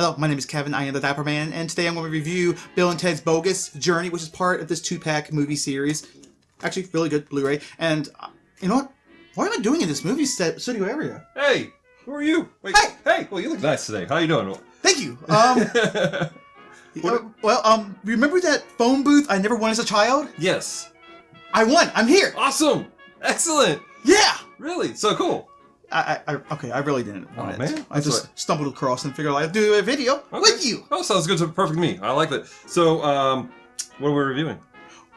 Hello, my name is Kevin, I am the Dapper Man, and today I'm going to review Bill and Ted's Bogus Journey, which is part of this 2-pack movie series. Actually, really good Blu-ray. And, you know what? What am I doing in this movie studio area? Hey! Who are you? Wait, hey! Well, you look nice today. How you doing? Thank you! Remember that phone booth I never won as a child? Yes. I won! I'm here! Awesome! Excellent! Yeah! Really? So cool. Okay, I really didn't want it. Man. I just stumbled across and figured I'd do a video with you. Oh, sounds good. Perfect to me. I like that. So, what are we reviewing?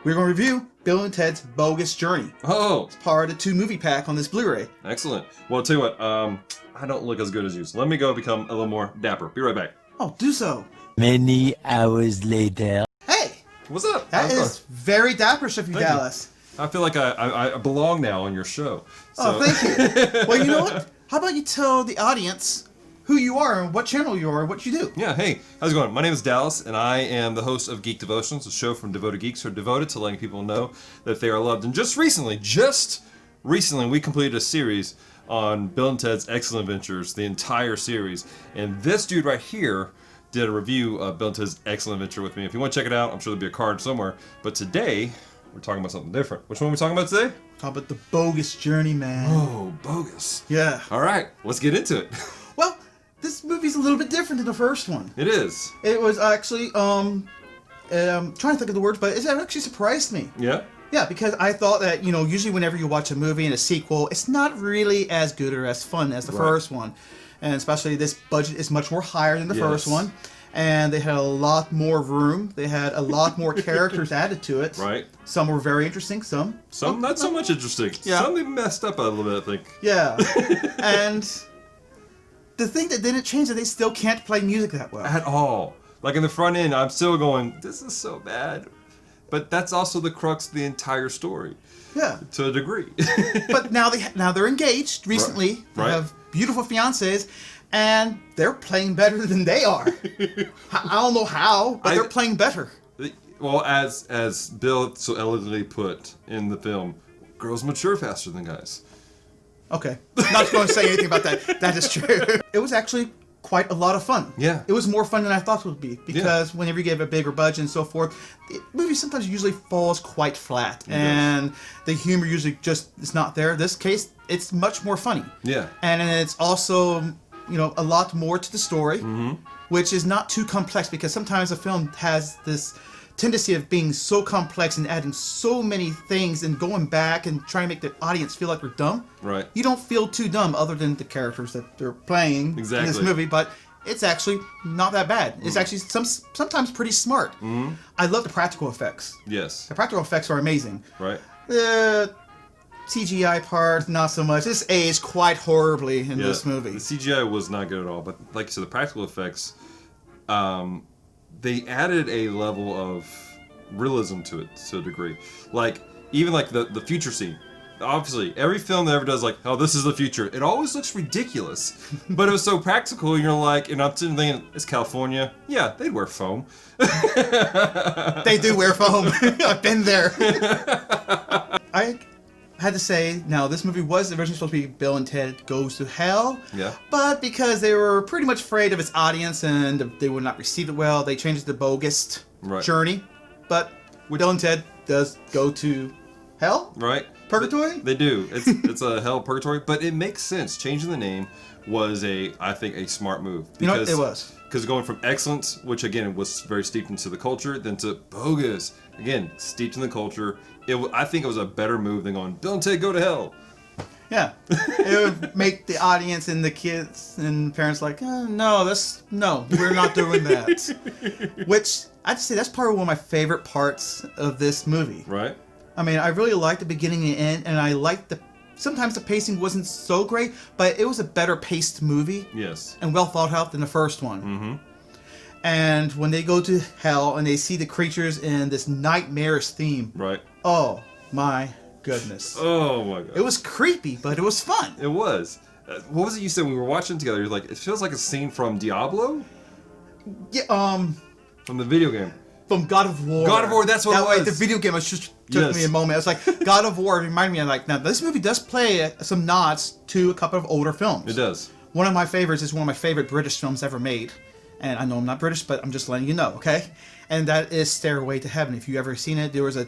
We're going to review Bill and Ted's Bogus Journey. Oh. It's part of the 2-movie pack on this Blu-ray. Excellent. Well, I'll tell you what, I don't look as good as you, so let me go become a little more dapper. Be right back. Oh, do so. Many hours later. Hey! What's up? That is very dapper-ish of you, Dallas. I feel like I belong now on your show. So. Oh, thank you. Well, you know what? How about you tell the audience who you are and what channel you are and what you do? Yeah, hey, how's it going? My name is Dallas, and I am the host of Geek Devotions, a show from devoted geeks who are devoted to letting people know that they are loved. And just recently, we completed a series on Bill and Ted's Excellent Adventures, the entire series. And this dude right here did a review of Bill and Ted's Excellent Adventure with me. If you want to check it out, I'm sure there'll be a card somewhere. But today, we're talking about something different. Which one are we talking about today? Talk about the Bogus Journey, man. Oh, Bogus. Yeah. All right, let's get into it. Well, this movie's a little bit different than the first one. It is. It was actually, trying to think of the words, but it actually surprised me. Yeah? Yeah, because I thought that, you know, usually whenever you watch a movie and a sequel, it's not really as good or as fun as the first one. And especially this budget is much more higher than the first one. And they had a lot more room. They had a lot more characters added to it. Right. Some were very interesting, some not so much interesting. Yeah. Some they messed up a little bit, I think. Yeah. And the thing that didn't change is they still can't play music that well. At all. Like in the front end, I'm still going, this is so bad. But that's also the crux of the entire story. Yeah. To a degree. But now they're engaged recently. They have beautiful fiancés. And they're playing better than they are. I don't know how, but they're playing better. Well, as Bill so elegantly put in the film, girls mature faster than guys. Okay. Not going to say anything about that. That is true. It was actually quite a lot of fun. Yeah. It was more fun than I thought it would be. Because whenever you give a bigger budget and so forth, the movie sometimes usually falls quite flat. And the humor usually just is not there. In this case, it's much more funny. Yeah. And it's also, you know, a lot more to the story, which is not too complex, because sometimes a film has this tendency of being so complex and adding so many things and going back and trying to make the audience feel like they're dumb. Right. You don't feel too dumb other than the characters that they're playing in this movie, but it's actually not that bad. It's actually sometimes pretty smart. I love the practical effects. Yes. The practical effects are amazing. Right. The CGI part, not so much. It's aged quite horribly in this movie. The CGI was not good at all, but like I said, the practical effects, they added a level of realism to it to a degree. Like, even like the future scene. Obviously, every film that ever does like, oh, this is the future, it always looks ridiculous. But it was so practical, and you're like, and I'm sitting thinking, it's California. Yeah, they'd wear foam. They do wear foam. I've been there. I had to say, now this movie was originally supposed to be Bill and Ted Goes to Hell. Yeah. But because they were pretty much afraid of its audience and they would not receive it well, they changed it to Bogus Journey. But Bill and Ted does go to hell? Right. Purgatory? They do. It's a hell purgatory, but it makes sense. Changing the name was I think a smart move. Because, you know, it was. Because going from Excellence, which again was very steeped into the culture, then to Bogus, again, steeped in the culture. I think it was a better move than going, Bill and Ted Go to Hell. Yeah. It would make the audience and the kids and parents like, no, we're not doing that. Which, I'd say that's probably one of my favorite parts of this movie. Right. I mean, I really liked the beginning and end, and I liked sometimes the pacing wasn't so great, but it was a better paced movie. Yes. And well thought out than the first one. Mm-hmm. And when they go to hell and they see the creatures in this nightmarish theme. Right. Oh, my goodness. Oh, my God. It was creepy, but it was fun. It was. What was it you said when we were watching together? You're like, it feels like a scene from Diablo? Yeah, from the video game. From God of War. God of War, that's what it was. The video game just took me a moment. I was like, God of War reminded me of like, now this movie does play some nods to a couple of older films. It does. One of my favorites is one of my favorite British films ever made. And I know I'm not British, but I'm just letting you know, okay? And that is Stairway to Heaven. If you ever seen it, there was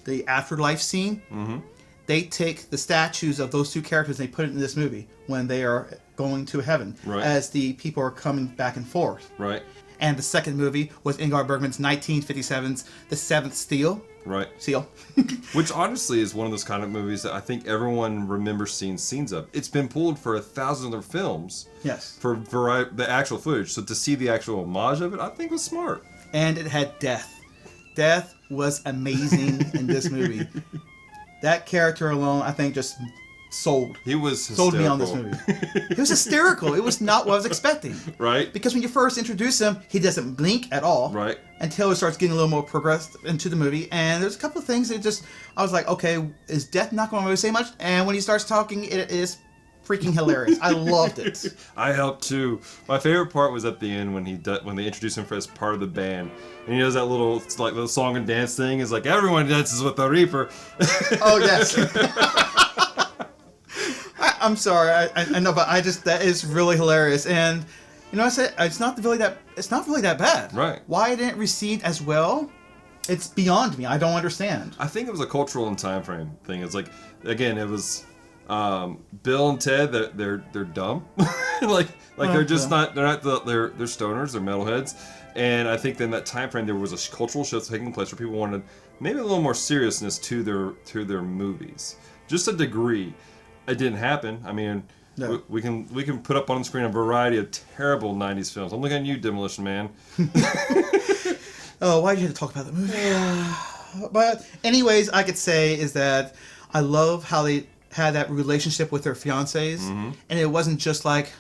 the afterlife scene. Mm-hmm. They take the statues of those two characters and they put it in this movie when they are going to heaven, as the people are coming back and forth. Right. And the second movie was Ingmar Bergman's 1957's The Seventh Seal. Right. Seal. Which honestly is one of those kind of movies that I think everyone remembers seeing scenes of. It's been pulled for 1,000 other films. Yes. For the actual footage. So to see the actual homage of it, I think was smart. And it had death. Death was amazing in this movie. That character alone, I think, just sold. He was hysterical. Sold me on this movie. It was hysterical. It was not what I was expecting. Right. Because when you first introduce him, he doesn't blink at all. Right. Until it starts getting a little more progressed into the movie. And there's a couple of things that just, I was like, okay, is Death not going to really say much? And when he starts talking, it is freaking hilarious. I loved it. I helped too. My favorite part was at the end when they introduce him as part of the band, and he does that little song and dance thing. It's like everyone dances with the Reaper. Oh yes. I'm sorry. I know, but that is really hilarious. And you know, I said it's not really that bad. Right. Why it didn't receive as well? It's beyond me. I don't understand. I think it was a cultural and time frame thing. It's like, again, it was. Bill and Ted, they're dumb, they're just not. They're stoners. They're metalheads, and I think in that time frame there was a cultural shift taking place where people wanted maybe a little more seriousness to their movies, just a degree. It didn't happen. I mean, no. we can put up on the screen a variety of terrible '90s films. I'm looking at you, Demolition Man. Oh, why did you have to talk about the movie? But anyways, I could say is that I love how they had that relationship with their fiancés, and it wasn't just like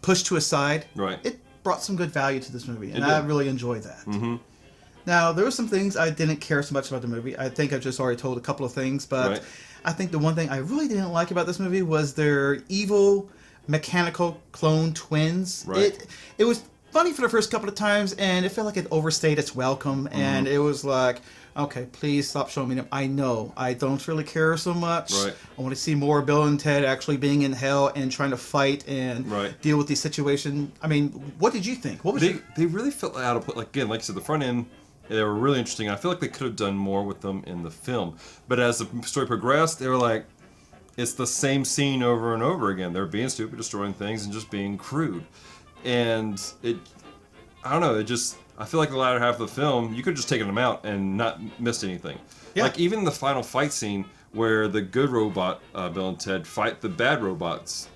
pushed to a side. Right. It brought some good value to this movie, and I really enjoyed that. Mm-hmm. Now, there were some things I didn't care so much about the movie. I think I've just already told a couple of things, but I think the one thing I really didn't like about this movie was their evil, mechanical clone twins. Right. It was funny for the first couple of times, and it felt like it overstayed its welcome, and it was like, okay, please stop showing me them. I know. I don't really care so much. Right. I want to see more Bill and Ted actually being in hell and trying to fight and deal with these situations. I mean, what did you think? What was they really felt out of place. Like, again, like I said, the front end, they were really interesting. I feel like they could have done more with them in the film. But as the story progressed, they were like, it's the same scene over and over again. They're being stupid, destroying things, and just being crude. And I don't know, I feel like the latter half of the film, you could have just taken them out and not missed anything. Yeah. Like even the final fight scene where the good robot, Bill and Ted, fight the bad robots.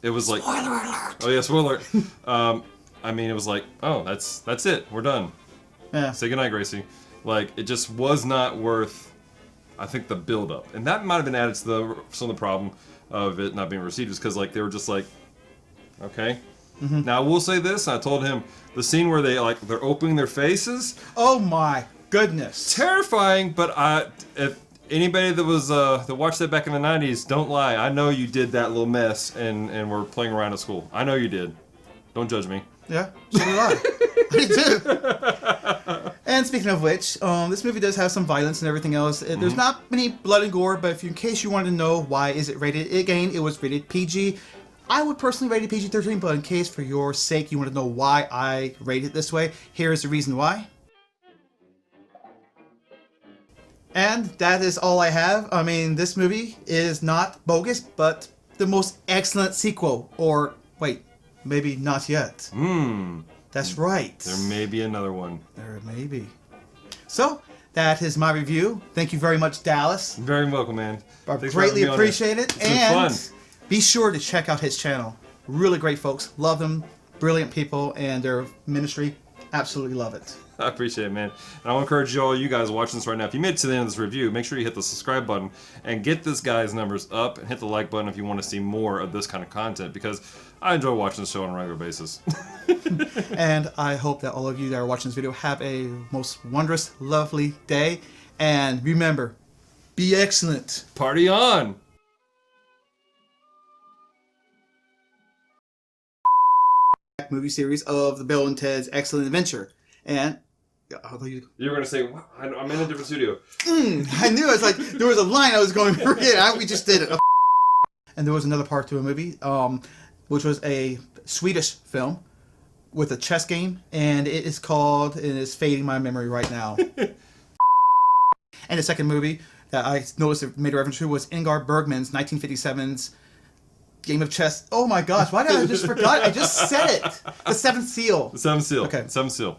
It was like... Spoiler alert! Oh yeah, spoiler alert. I mean, it was like, oh, that's it. We're done. Yeah. Say goodnight, Gracie. Like, it just was not worth, I think, the build-up. And that might have been added to some of the problem of it not being received, is because like they were just like, okay. Mm-hmm. Now, I will say this, I told him, the scene where they're opening their faces. Oh my goodness. Terrifying, but if anybody that watched that back in the 90s, don't lie. I know you did that little mess and were playing around at school. I know you did. Don't judge me. Yeah, so did I. I do. And speaking of which, this movie does have some violence and everything else. There's not many blood and gore, but in case you wanted to know why is it rated, again, it was rated PG. I would personally rate it PG-13, but in case for your sake you want to know why I rate it this way, here is the reason why. And that is all I have. I mean, this movie is not Bogus, but the most excellent sequel. Or, wait, maybe not yet. That's right. There may be another one. There may be. So, that is my review. Thank you very much, Dallas. You're very welcome, man. I greatly appreciate it. It's been fun. Be sure to check out his channel. Really great folks. Love them. Brilliant people. And their ministry. Absolutely love it. I appreciate it, man. And I want to encourage you guys watching this right now. If you made it to the end of this review, make sure you hit the subscribe button and get this guy's numbers up and hit the like button if you want to see more of this kind of content, because I enjoy watching the show on a regular basis. And I hope that all of you that are watching this video have a most wondrous, lovely day. And remember, be excellent. Party on! Movie series of the Bill and Ted's Excellent Adventure. And you were going to say, wow, I'm in a different studio. I knew. It's like there was a line I was going to forget. We just did it. And there was another part to a movie, which was a Swedish film with a chess game, and it is fading my memory right now. And the second movie that I noticed it made a reference to was Ingmar Bergman's 1957's game of chess. Oh my gosh, why did I just forgot? I just said it. The Seventh Seal. The Seventh Seal. Okay. Seventh Seal.